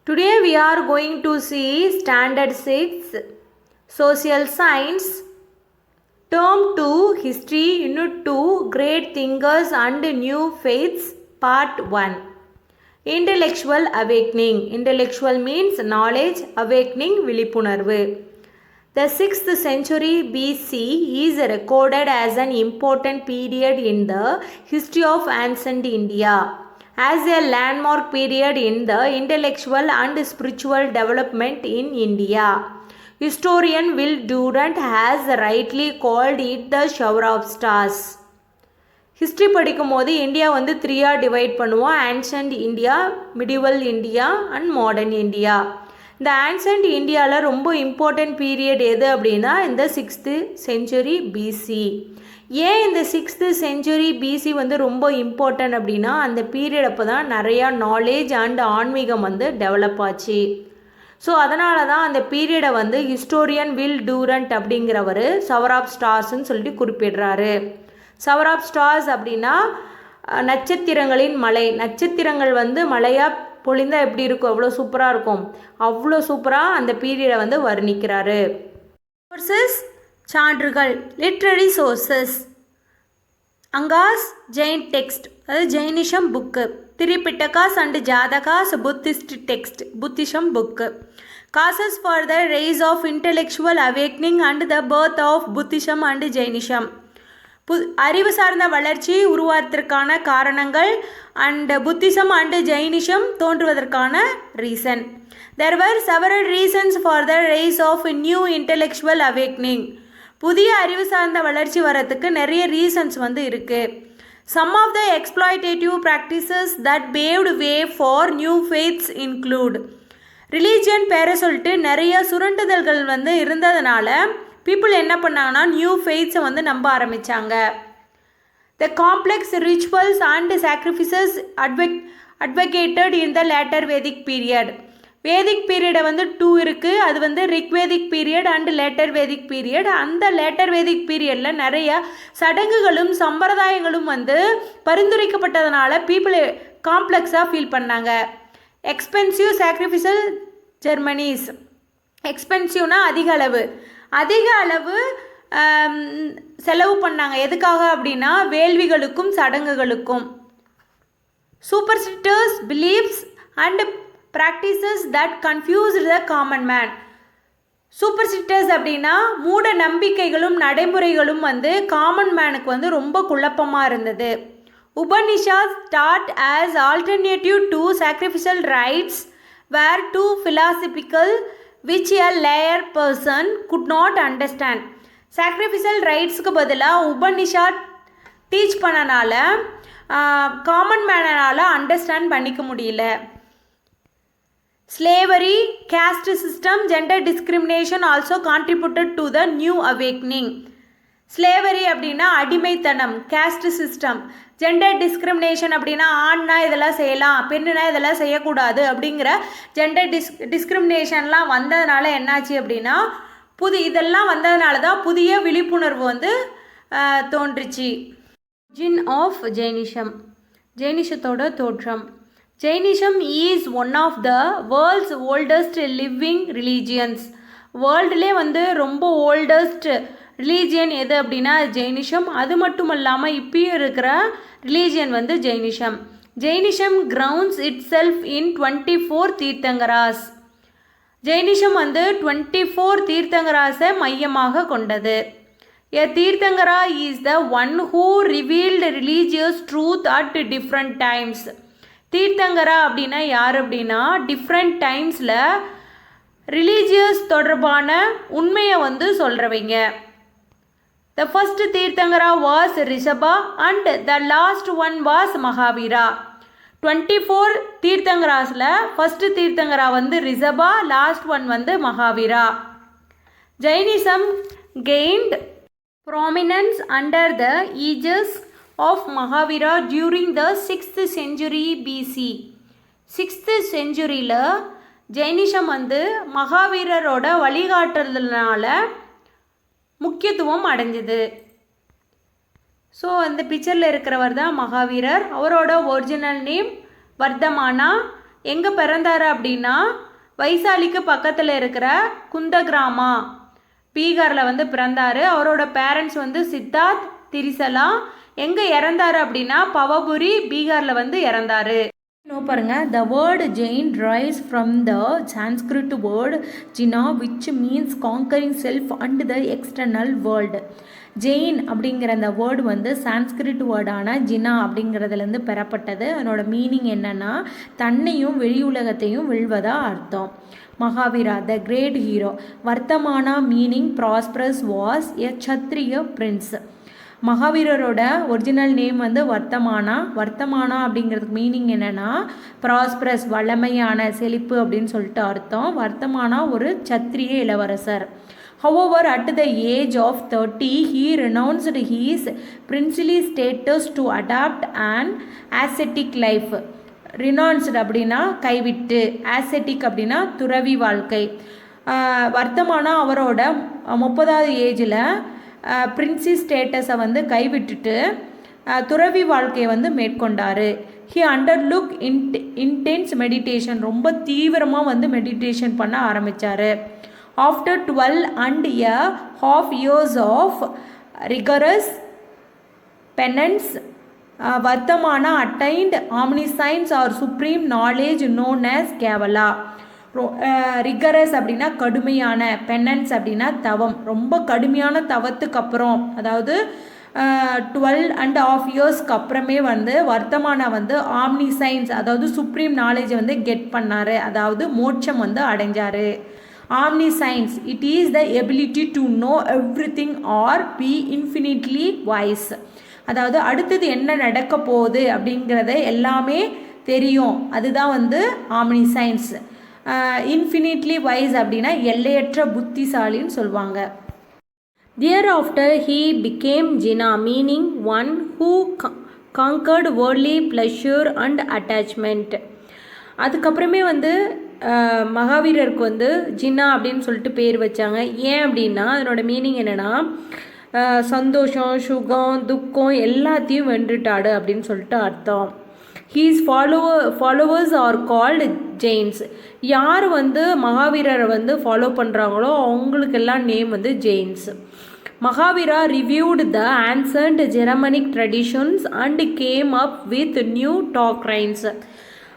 Today we are going to see Standard 6 Social Science Term 2 History Unit 2 Great Thinkers and New Faiths Part 1. Intellectual Awakening. Intellectual means knowledge, awakening விழிப்புணர்வு. The 6th century BC is recorded as an important period in the history of ancient India, as a landmark period in the intellectual and spiritual development in India. Historian Will Durant has rightly called it the shower of stars. History படிக்கும் போது India வந்து த்ரீயாக divide பண்ணுவோம். Ancient India, medieval India and modern India. இந்த ancient இந்தியாவில் ரொம்ப important period எது அப்படின்னா இந்த 6th century பிசி. ஏன் இந்த 6th century பிசி வந்து ரொம்ப இம்பார்ட்டன்ட் அப்படின்னா அந்த பீரியட் அப்போ தான் நிறையா நாலேஜ் அண்ட் ஆன்மீகம் வந்து டெவலப் ஆச்சு. ஸோ அதனால தான் அந்த பீரியடை வந்து ஹிஸ்டோரியன் வில் டூரண்ட் அப்படிங்கிறவர் ஷவர் ஆஃப் ஸ்டார்ஸ்ன்னு சொல்லிட்டு குறிப்பிடுறாரு. ஷவர் ஆஃப் ஸ்டார்ஸ் அப்படின்னா நட்சத்திரங்களின் மலை. நட்சத்திரங்கள் வந்து மலையாக பொழிந்தால் எப்படி இருக்கும், அவ்வளோ சூப்பராக இருக்கும். அவ்வளோ சூப்பராக அந்த பீரியடை வந்து வர்ணிக்கிறாரு. சோர்சஸ் சான்றுகள், literary sources. Angas Jain text, அதாவது Jainism book. Tripitakas and Jatakas Buddhist text, Buddhism book. Causes for the rise of intellectual awakening and the birth of Buddhism and Jainism. அறிவு சார்ந்த வளர்ச்சி உருவாவதற்கான காரணங்கள் அண்ட் புத்திசம் அண்ட் ஜெயினிஷம் தோன்றுவதற்கான reason. There were several reasons for the rise of new intellectual awakening. புதிய அறிவு சார்ந்த வளர்ச்சி வரத்துக்கு நிறைய ரீசன்ஸ் வந்து இருக்குது. Some of the exploitative practices that paved way for new faiths include. Religion பேரை சொல்லிட்டு நிறைய சுரண்டுதல்கள் வந்து இருந்ததுனால பீப்புள் என்ன பண்ணாங்கன்னா நியூ ஃபெய்த்ஸை வந்து நம்ப ஆரம்பித்தாங்க. The complex rituals and sacrifices advocated in the later Vedic period. Vedic பீரியடை வந்து 2 இருக்குது. அது வந்து Rigvedic period and later Vedic period. அந்த லேட்டர் வேதிக் பீரியடில் நிறைய சடங்குகளும் சம்பிரதாயங்களும் வந்து பரிந்துரைக்கப்பட்டதுனால பீப்புள் காம்ப்ளெக்ஸாக ஃபீல் பண்ணாங்க. Expensive sacrificial ceremonies. எக்ஸ்பென்சிவ்னா அதிக அளவு செலவு பண்ணாங்க. எதுக்காக அப்படின்னா வேள்விகளுக்கும் சடங்குகளுக்கும். Superstitious beliefs and practices that confused the common man. Superstitious அப்படின்னா மூட நம்பிக்கைகளும் நடைமுறைகளும் வந்து காமன் மேனுக்கு வந்து ரொம்ப குழப்பமாக இருந்தது. உபனிஷாஸ் taught as alternative to sacrificial rites were too philosophical which a layer person could not understand. sacrificial ரைட்ஸுக்கு பதிலாக உபனிஷா டீச் பண்ணனால காமன் மேனால் அண்டர்ஸ்டாண்ட் பண்ணிக்க முடியல. Slavery, caste system, gender discrimination also contributed to the new awakening. Slavery அப்படின்னா அடிமைத்தனம், caste system. Gender discrimination அப்படின்னா ஆண்னா இதெல்லாம் செய்யலாம், பெண்ணுனா இதெல்லாம் செய்யக்கூடாது அப்படிங்கிற ஜெண்டர் டிஸ்கிரிமினேஷன்லாம் வந்ததுனால என்னாச்சு அப்படின்னா இதெல்லாம் வந்ததுனால தான் புதிய விழிப்புணர்வு வந்து தோன்றுச்சு. Origin of Jainism. ஜெயினிஷத்தோட தோற்றம். Jainism is one of the world's oldest living religions. வேர்ல்டுலே வந்து ரொம்ப ஓல்டஸ்ட் ரிலீஜியன் எது அப்படின்னா ஜெயினிஷம். அது மட்டும் இல்லாமல் இப்பயும் இருக்கிற ரிலீஜியன் வந்து Jainism. Jainism grounds itself in 24 Tirthankaras. Jainism வந்து 24 தீர்த்தங்கராஸை மையமாக கொண்டது. A Tirthankara is the one who revealed religious truth at different times. Tirthankara அப்படின்னா யார் அப்படின்னா டிஃப்ரெண்ட் டைம்ஸில் ரிலீஜியஸ் தொடர்பான உண்மையை வந்து சொல்கிறவங்க. The first Tirthangara was Rishabha and the last one was Mahavira. 24 Tirthangarasல first Tirthangara வந்து Rishabha, last one வந்து Mahavira. Jainism gained prominence under the aegis of Mahavira during the 6th century BC. 6th centuryல ஜெயினிஷம் வந்து மகாவீரரோட வழிகாட்டுறதுனால முக்கியத்துவம் அடைஞ்சது. So அந்த பிக்சரில் இருக்கிறவர் தான் மகாவீரர். அவரோட ஒரிஜினல் நேம் வர்தமானா. எங்கே பிறந்தார் அப்படின்னா வைசாலிக்கு பக்கத்தில் இருக்கிற குந்தகிராமா பீகாரில் வந்து பிறந்தார். அவரோட பேரண்ட்ஸ் வந்து சித்தார்த் திரிசலா. எங்கே இறந்தார் அப்படின்னா பவபுரி பீகாரில் வந்து இறந்தார். பாருங்க, த word Jain derives from the Sanskrit word jina which means conquering self and the external world. Jain அப்படிங்கிற அந்த வேர்டு வந்து சான்ஸ்கிரிட் வேர்டான ஜினா அப்படிங்கிறதுலேருந்து பெறப்பட்டது. அதனோட மீனிங் என்னன்னா தன்னையும் வெளியுலகத்தையும் வெல்வதா அர்த்தம். Mahavira the great hero. Vardhamana meaning prosperous was a Kshatriya prince. மகாவீரரோட ஒரிஜினல் நேம் வந்து வர்த்தமானா அப்படிங்கிறதுக்கு மீனிங் என்னென்னா ப்ராஸ்பரஸ் வல்லமையான செழிப்பு அப்படின்னு சொல்லிட்டு அர்த்தம். வர்த்தமானா ஒரு சத்திரிய இளவரசர். However, at the age of 30, he renounced his princely status to adopt an ascetic life. Renounced அப்படின்னா கைவிட்டு, ascetic அப்படின்னா துறவி வாழ்க்கை. வர்த்தமானா அவரோட 30வது ஏஜில் பிரின்சி ஸ்டேட்டஸை வந்து கைவிட்டுட்டு துறவி வாழ்க்கையை வந்து மேற்கொண்டார். He underlook intense meditation. ரொம்ப தீவிரமாக வந்து மெடிடேஷன் பண்ண ஆரம்பித்தார். After 12.5 years of rigorous penance, Vardhamana attained omniscience or supreme knowledge known as Kevala. Rigorous அப்படின்னா கடுமையான, பெனன்ஸ் அப்படின்னா தவம். ரொம்ப கடுமையான தவத்துக்கு அப்புறம், அதாவது 12.5 yearsக்கு அப்புறமே வந்து வர்த்தமானா வந்து ஆம்னிசைன்ஸ் அதாவது சுப்ரீம் நாலேஜை வந்து கெட் பண்ணார். அதாவது மோட்சம் வந்து அடைஞ்சார். Omniscience it is the ability to know everything or be infinitely wise. அதாவது அடுத்தது என்ன நடக்க போகுது அப்படிங்கிறத எல்லாமே தெரியும், அதுதான் வந்து ஆம்னிசைன்ஸ். இன்ஃபினிட்லி வைஸ் அப்படின்னா எல்லையற்ற புத்திசாலின்னு சொல்லுவாங்க. Thereafter he became Jina, meaning one who conquered worldly pleasure and attachment. அதுக்கப்புறமே வந்து மகாவீரருக்கு வந்து ஜின்னா அப்படின்னு சொல்லிட்டு பேர் வச்சாங்க. ஏன் அப்படின்னா அதனோட மீனிங் என்னென்னா சந்தோஷம், சுகம், துக்கம் எல்லாத்தையும் வென்றுட்டாடு அப்படின்னு சொல்லிட்டு அர்த்தம். His followers are called Jains. யார் வந்து மகாவீரரை வந்து ஃபாலோ பண்ணுறாங்களோ அவங்களுக்கெல்லாம் நேம் வந்து Jains. Mahavira reviewed the ancient Germanic traditions and came up with new doctrines.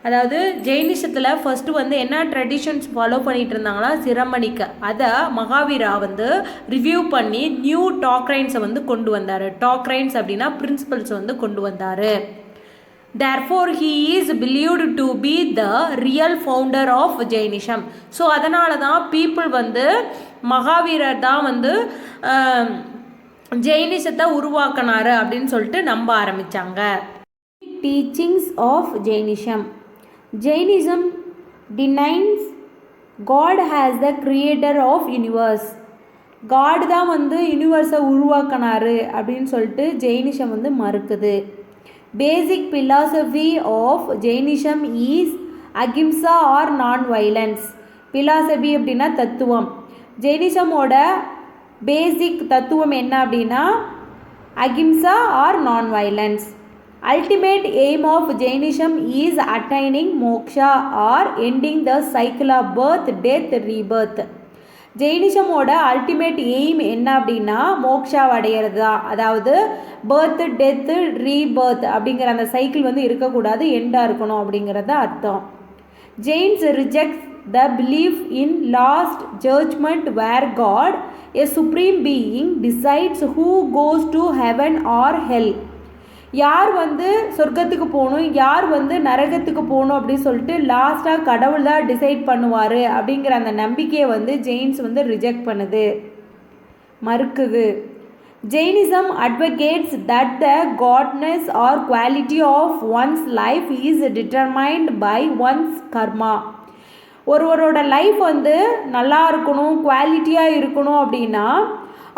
அதாவது ஜெயினிசத்தில் ஃபஸ்ட்டு வந்து என்ன ட்ரெடிஷன்ஸ் ஃபாலோ பண்ணிகிட்டு இருந்தாங்களா ஜெர்மனிக்கு, அதை மகாவீரா வந்து ரிவ்யூ பண்ணி நியூ டாக்ரைன்ஸை வந்து கொண்டு வந்தார். டாக்ரைன்ஸ் அப்படின்னா பிரின்சிபல்ஸ் வந்து கொண்டு வந்தார். Therefore, he is believed to be the real founder of Jainism. So அதனால தான் பீப்புள் வந்து மகாவீரர் தான் வந்து ஜெயினிசத்தை உருவாக்கினார் அப்படின்னு சொல்லிட்டு நம்ப ஆரம்பித்தாங்க. Teachings of Jainism. Jainism denies God has the creator of universe. God தான் வந்து யூனிவர்ஸை உருவாக்கினார் அப்படின்னு சொல்லிட்டு ஜெயினிசம் வந்து மறுக்குது. Basic philosophy of Jainism is ahimsa or non-violence. philosophy அப்படின்னா தத்துவம். ஜெயினிசமோட பேசிக் தத்துவம் என்ன அப்படின்னா ahimsa or non-violence. Ultimate aim of Jainism is attaining moksha or ending the cycle of birth, death, rebirth. ஜெயினிசமோட அல்டிமேட் எய்ம் என்ன அப்படின்னா மோக்ஷா அடையிறது தான். அதாவது பர்த்து, டெத்து, ரீபர்த் அப்படிங்கிற அந்த சைக்கிள் வந்து இருக்கக்கூடாது, எண்டாக இருக்கணும் அப்படிங்கிறத அர்த்தம். Jains rejects the belief in last judgement where God a supreme being decides who goes to heaven or hell. யார் வந்து சொர்க்கத்துக்கு போகணும், யார் வந்து நரகத்துக்கு போகணும் அப்படின்னு சொல்லிட்டு லாஸ்ட்டாக கடவுள் தான் டிசைட் பண்ணுவார் அப்படிங்கிற அந்த நம்பிக்கையை வந்து ஜெயின்ஸ் வந்து ரிஜெக்ட் பண்ணுது, மறுக்குது. Jainism advocates that the goodness or quality of one's life is determined by one's karma. ஒருவரோட லைஃப் வந்து நல்லா இருக்கணும், குவாலிட்டியாக இருக்கணும் அப்படின்னா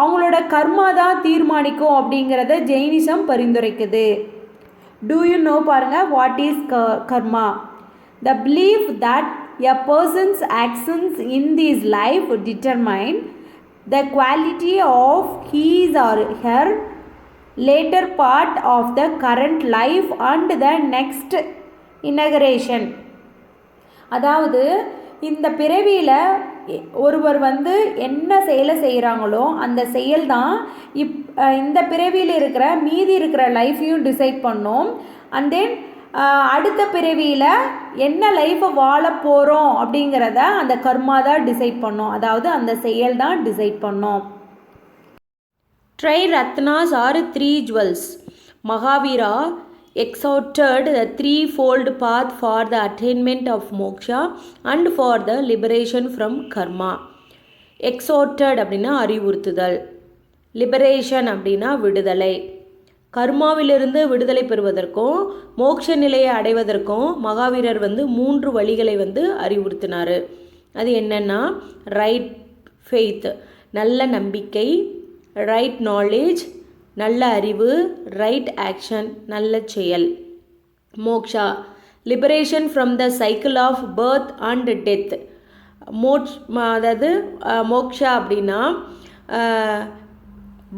அவங்களோட கர்மா தான் தீர்மானிக்கும் அப்படிங்கிறத ஜெயினிசம் பரிந்துரைக்குது. டூ யூ நோ பாருங்கள் what is karma? The belief that a person's actions in this life determine the quality of his or her later part of the current life and the next incarnation. அதாவது இந்த பிறவியில் ஒருவர் வந்து என்ன செயலை செய்கிறாங்களோ அந்த செயல் தான் இந்த பிறவியில் இருக்கிற மீதி இருக்கிற லைஃப்பையும் டிசைட் பண்ணோம். அண்ட் தென் அடுத்த பிறவியில் என்ன லைஃப்பை வாழ போகிறோம் அப்படிங்கிறத அந்த கர்மா தான் டிசைட் பண்ணோம். அதாவது அந்த செயல் தான் டிசைட் பண்ணோம். Tri-Ratnas are 3 jewels. Mahavira exhorted the threefold path for the attainment of moksha and for the liberation from karma. Exhorted அப்படின்னா அறிவுறுத்துதல், லிபரேஷன் அப்படின்னா விடுதலை. கர்மாவிலிருந்து விடுதலை பெறுவதற்கும் மோட்ச நிலையை அடைவதற்கும் மகாவீரர் வந்து 3 வழிகளை வந்து அறிவுறுத்தினார். அது என்னென்னா ரைட் ஃபெய்த் நல்ல நம்பிக்கை, ரைட் நாலேஜ் நல்ல அறிவு, ரைட் ஆக்ஷன் நல்ல செயல். Moksha liberation from the cycle of birth and death. அதாவது மோக்ஷா அப்படின்னா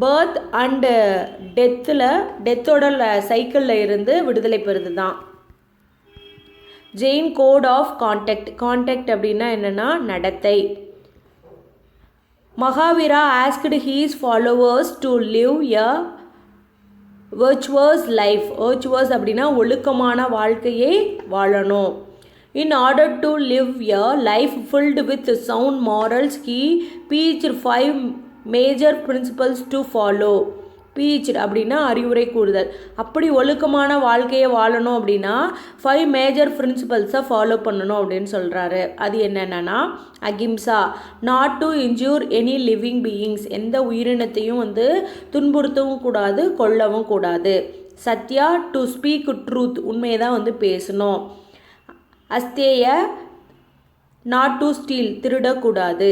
பர்த் அண்டு டெத்தோட சைக்கிளில் இருந்து விடுதலை பெறுது தான். ஜெயின் கோட் ஆஃப் கான்டெக்ட் அப்படின்னா என்னென்னா நடத்தை. Mahavira asked his followers to live a virtuous life. Virtuous அப்படின்னா ஒழுக்கமான வாழ்க்கையை வாழணும். In order to live a life filled with sound morals, he preached 5 major principles to follow. preached அப்படின்னா அறிவுரை கூறுதல். அப்படி ஒழுக்கமான வாழ்க்கையை வாழணும் அப்படின்னா 5 மேஜர் பிரின்சிபல்ஸை ஃபாலோ பண்ணணும் அப்படின்னு சொல்கிறாரு. அது என்னென்னா ahimsa, not to injure any living beings, எந்த உயிரினத்தையும் வந்து துன்புறுத்தவும் கூடாது, கொல்லவும் கூடாது. சத்யா, டு ஸ்பீக் ட்ரூத், உண்மையை தான் வந்து பேசணும். அஸ்தேய, நாட் டு ஸ்டீல், திருடக்கூடாது.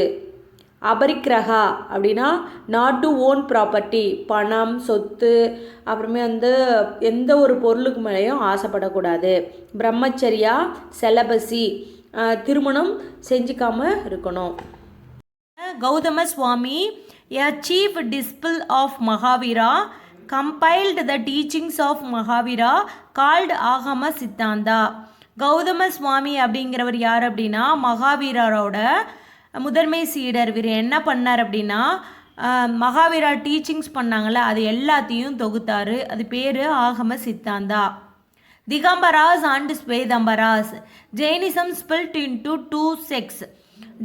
அபரிக்கிரகா அப்படின்னா நாட் டு ஓன் ப்ராப்பர்ட்டி, பணம் சொத்து அப்புறமே வந்து எந்த ஒரு பொருளுக்கு மேலேயும் ஆசைப்படக்கூடாது. பிரம்மச்சரியா, செலபசி, திருமணம் செஞ்சுக்காமல் இருக்கணும். கௌதம சுவாமி, a chief disciple of Mahavira, compiled the teachings of Mahavira called ஆகம சித்தாந்தா. கௌதம சுவாமி அப்படிங்கிறவர் யார் அப்படின்னா மகாவீரரோட முதன்மை சீடர். இவர் என்ன பண்ணார் அப்படின்னா மகாவீரா டீச்சிங்ஸ் பண்ணாங்கள்ல அது எல்லாத்தையும் தொகுத்தார். அது பேர் Agama Siddhanta. Digambaras and Svetambaras. Jainism split into 2 sects.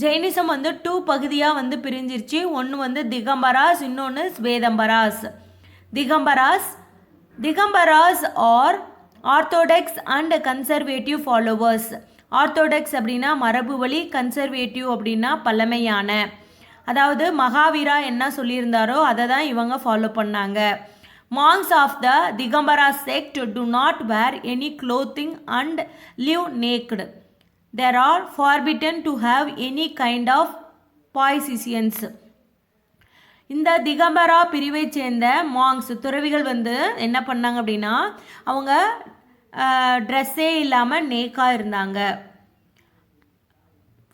Jainism வந்து 2 பகுதியாக வந்து பிரிஞ்சிருச்சு. ஒன்று வந்து திகம்பராஸ், இன்னொன்று Svetambaras. Digambaras are orthodox and conservative followers. Orthodox அப்படின்னா மரபு வழி, கன்சர்வேட்டிவ் அப்படின்னா பழமையான. அதாவது மகாவீரா என்ன சொல்லியிருந்தாரோ அதை தான் இவங்க ஃபாலோ பண்ணாங்க. Monks of the Digambara sect do not wear any clothing and live naked. They are forbidden to have any kind of possessions. இந்த திகம்பரா பிரிவை சேர்ந்த மாங்ஸ் துறவிகள் வந்து என்ன பண்ணாங்க அப்படின்னா அவங்க ட்ரெஸ்ஸே இல்லாமல் நேக்காக இருந்தாங்க.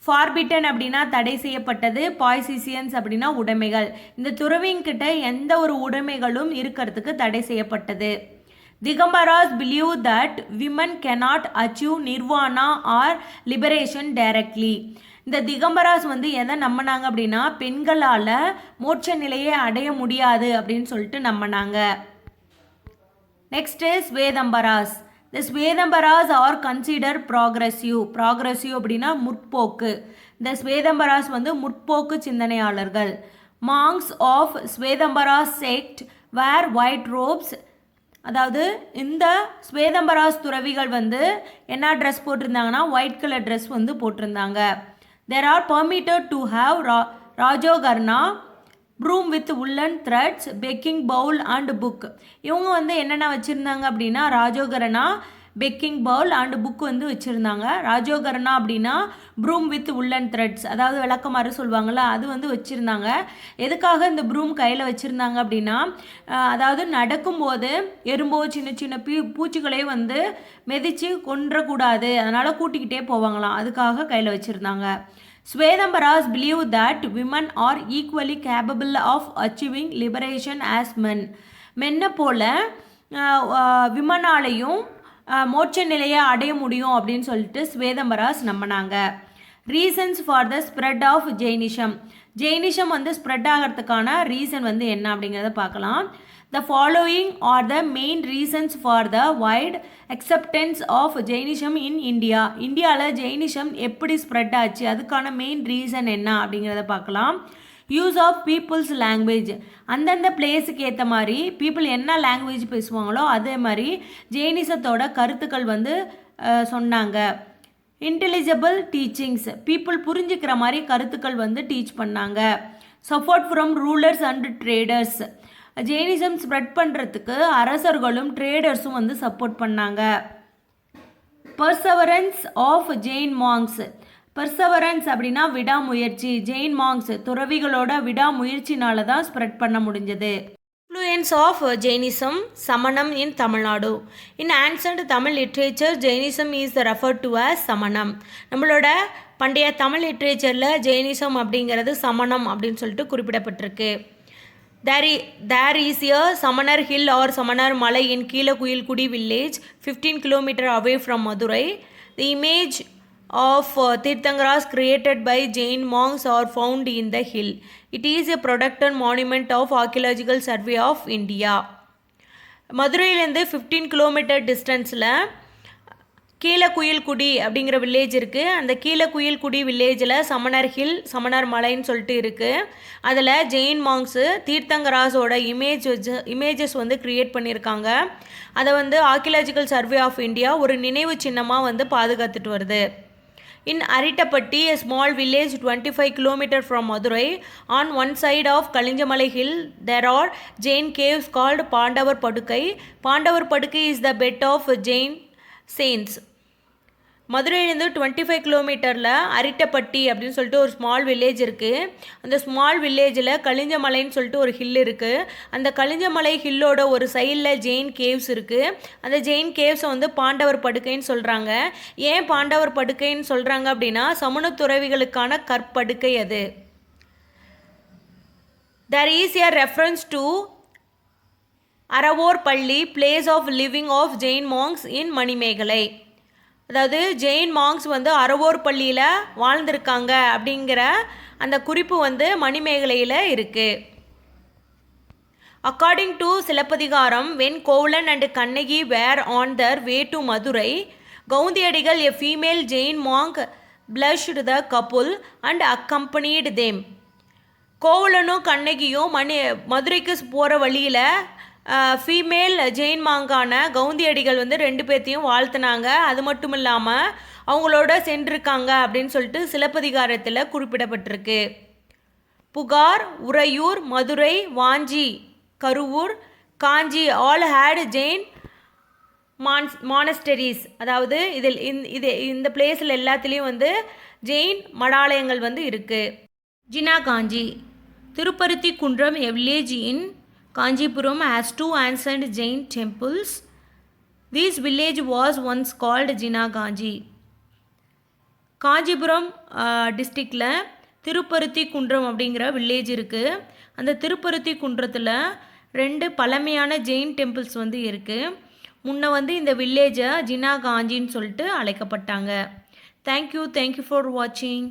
ஃபார்பிட்டன் அப்படின்னா தடை செய்யப்பட்டது, பாய்சிசியன்ஸ் அப்படின்னா உடைமைகள். இந்த துறவிங்கிட்ட எந்த ஒரு உடைமைகளும் இருக்கிறதுக்கு தடை செய்யப்பட்டது. Digambaras believe that women cannot achieve nirvana or liberation directly. இந்த திகம்பராஸ் வந்து எதை நம்பினாங்க அப்படின்னா பெண்களால் மோட்ச நிலையை அடைய முடியாது அப்படின்னு சொல்லிட்டு நம்பினாங்க. Next Svetambaras. The Svetambaras are consider progressive. Progressive அப்படின்னா முற்போக்கு. இந்த ஸ்வேதம்பராஸ் வந்து முற்போக்கு சிந்தனையாளர்கள். Monks of Svetambaras sect wear white robes. அதாவது இந்த ஸ்வேதம்பராஸ் துறவிகள் வந்து என்ன ட்ரெஸ் போட்டிருந்தாங்கன்னா ஒயிட் கலர் ட்ரெஸ் வந்து போட்டிருந்தாங்க. They are permitted to have rajoharana, broom with woollen threads, begging bowl and book. இவங்க வந்து என்னென்ன வச்சுருந்தாங்க அப்படின்னா rajoharana, begging bowl and book வந்து வச்சுருந்தாங்க. ராஜோகரனா அப்படின்னா ப்ரூம் வித் உல்லன் த்ரெட்ஸ், அதாவது விளக்கமாறு சொல்லுவாங்கள்ல, அது வந்து வச்சுருந்தாங்க. எதுக்காக இந்த ப்ரூம் கையில் வச்சுருந்தாங்க அப்படின்னா அதாவது நடக்கும்போது எறும்போ சின்ன சின்ன பூச்சிகளே வந்து மிதித்து கொன்றக்கூடாது, அதனால் கூட்டிக்கிட்டே போவாங்களாம், அதுக்காக கையில் வச்சுருந்தாங்க. Svedambaras believe that women are equally capable of achieving liberation as men. மென்னை போல விமனாலையும் மோட்ச நிலையை அடைய முடியும் அப்படின்னு சொல்லிட்டு ஸ்வேதம்பராஸ் நம்பினாங்க. Reasons for the spread of Jainism. Jainism வந்து ஸ்ப்ரெட் ஆகிறதுக்கான ரீசன் வந்து என்ன அப்படிங்கிறத பார்க்கலாம். The following are the main reasons for the wide acceptance of Jainism in India. இந்தியாவில் ஜெயினிசம் எப்படி ஸ்ப்ரெட் ஆச்சு, அதுக்கான மெயின் ரீசன் என்ன அப்படிங்கிறத பார்க்கலாம். Use of peoples language. அந்தந்த பிளேஸுக்கு ஏற்ற மாதிரி பீப்புள் என்ன லாங்குவேஜ் பேசுவாங்களோ அதே மாதிரி ஜெயினிசத்தோட கருத்துக்கள் வந்து சொன்னாங்க. Intelligible teachings. பீப்புள் புரிஞ்சுக்கிற மாதிரி கருத்துக்கள் வந்து டீச் பண்ணாங்க. Support from rulers and traders. Jainism spread பண்ணுறதுக்கு அரசர்களும் ட்ரேடர்ஸும் வந்து சப்போர்ட் பண்ணாங்க. Perseverance of Jain monks. Perseverance அப்படின்னா விடாமுயற்சி. ஜெயின் மாங்ஸ் துறவிகளோட விடாமுயற்சினால தான் ஸ்ப்ரெட் பண்ண முடிஞ்சது. Influence of Jainism Samanam in Tamil Nadu. In ancient Tamil literature Jainism is referred to as Samanam. நம்மளோட பண்டைய தமிழ் லிட்ரேச்சரில் ஜெயினிசம் அப்படிங்கிறது சமணம் அப்படின்னு சொல்லிட்டு குறிப்பிடப்பட்டிருக்கு. There is a Samanar Hill or Samanar Malai in Keelakuyilkudi village, 15 km away from Madurai. The image of Tirthangaras created by Jain monks are found in the hill. It is a protected monument of Archaeological Survey of India. மதுரையிலேருந்து 15 kilometre டிஸ்டன்ஸில் கீழக்குயில்குடி அப்படிங்கிற village இருக்குது. அந்த கீழக்குயில்குடி வில்லேஜில் சமணர் hill, சமணர் மலைன்னு சொல்லிட்டு இருக்குது. அதில் ஜெயின் மாங்ஸு தீர்த்தங்கராஸோட இமேஜஸ் வந்து க்ரியேட் பண்ணியிருக்காங்க. அதை வந்து ஆர்கியலாஜிக்கல் சர்வே ஆஃப் இந்தியா ஒரு நினைவு சின்னமாக வந்து பாதுகாத்துட்டு வருது. In Aritapatti, a small village 25 km from Madurai, on one side of Kalinjamalai hill, there are Jain caves called Pandavar Padukai. Pandavar Padukai is the bed of Jain saints. மதுரையிலேருந்து 25 கிலோமீட்டரில் அரிட்டப்பட்டி அப்படின்னு சொல்லிட்டு ஒரு ஸ்மால் வில்லேஜ் இருக்குது. அந்த small வில்லேஜில் கலிஞ்சமலைன்னு சொல்லிட்டு ஒரு ஹில் இருக்குது. அந்த கலிஞ்சமலை ஹில்லோட ஒரு சைடில் ஜெயின் கேவ்ஸ் இருக்குது. அந்த ஜெயின் கேவ்ஸை வந்து பாண்டவர் படுக்கைன்னு சொல்கிறாங்க. ஏன் பாண்டவர் படுக்கைன்னு சொல்கிறாங்க அப்படின்னா சமண துறவிகளுக்கான கற்படுக்கை அது. There is a reference to அரவோர் பள்ளி, place of living of Jain monks in Manimekalai. அதாவது ஜெயின் மாங்ஸ் வந்து அரவோர் பள்ளியில் வாழ்ந்திருக்காங்க அப்படிங்கிற அந்த குறிப்பு வந்து மணிமேகலையில் இருக்குது. According to Silappatikaram, when Kovalan and Kannagi were on their way to Madurai, Kavunthiyadigal a female Jain monk blessed the couple and accompanied them. கோவலனும் கண்ணகியும் மதுரைக்கு போகிற வழியில் ஃபீமேல் ஜெயின் மாங்கான கவுந்தியடிகள் வந்து 2 பேர்த்தையும் வாழ்த்துனாங்க. அது மட்டும் இல்லாமல் அவங்களோட சென்றிருக்காங்க அப்படின்னு சொல்லிட்டு சிலப்பதிகாரத்தில் குறிப்பிடப்பட்டிருக்கு. புகார், உறையூர், மதுரை, வாஞ்சி, கருவூர், காஞ்சி ஆல் ஹேட் ஜெயின் மானஸ்டரிஸ். அதாவது இந்த பிளேஸில் எல்லாத்துலேயும் வந்து ஜெயின் மடாலயங்கள் வந்து இருக்குது. ஜினா காஞ்சி. திருப்பருத்தி குன்றம் எ village in Kanjipuram has 2 ancient Jain temples. This village was once called Jinaganji. Kanchipuram டிஸ்ட்ரிக்டில் திருப்பருத்தி குன்றம் அப்படிங்கிற வில்லேஜ் இருக்குது. அந்த திருப்பருத்தி குன்றத்தில் 2 பழமையான ஜெயின் டெம்பிள்ஸ் வந்து இருக்குது. முன்ன வந்து இந்த வில்லேஜை ஜினாகாஞ்சின்னு சொல்லிட்டு அழைக்கப்பட்டாங்க. தேங்க்யூ ஃபார் வாட்சிங்.